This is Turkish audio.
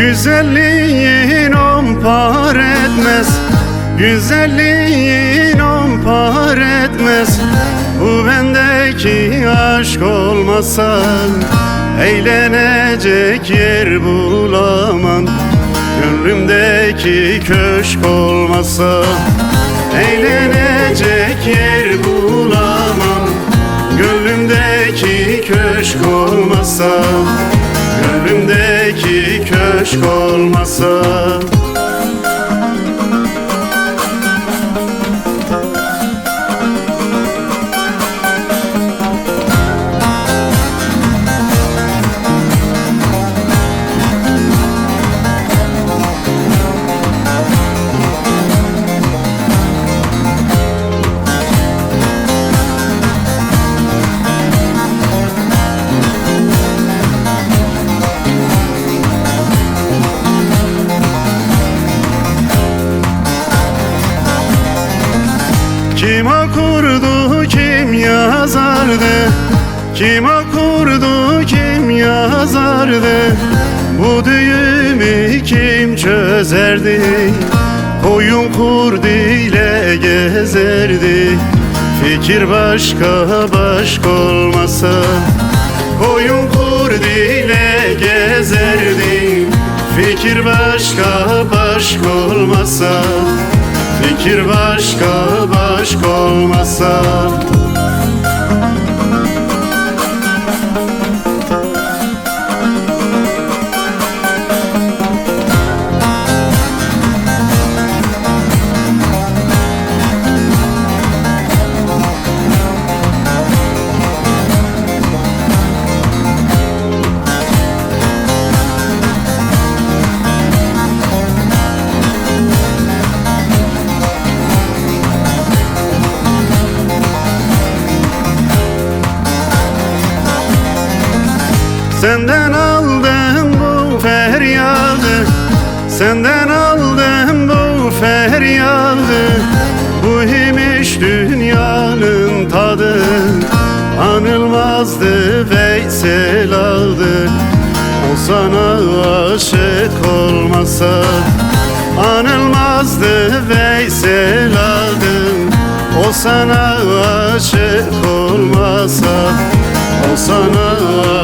Güzelliğin on par etmez, güzelliğin on par etmez. Bu bendeki aşk olmasa eğlenecek yer bulamam. Gönlümdeki köşk olmasa eğlenecek yer bulamam. Gönlümdeki köşk olmasa, gönlümdeki köşk olmasa. Kim okurdu, kim yazardı? Kim okurdu, kim yazardı? Bu düğümü kim çözerdi? Koyun kurdu ile gezerdi. Fikir başka başka olmasa, koyun kurdu ile gezerdi. Fikir başka başka olmasa, fikir başka başka olmasa. Senden aldım bu feryadı, senden aldım bu feryadı. Bu imiş dünyanın tadı, anılmazdı Veysel aldı. O sana aşık olmasa, anılmazdı Veysel aldı. O sana aşık olmasa, o sana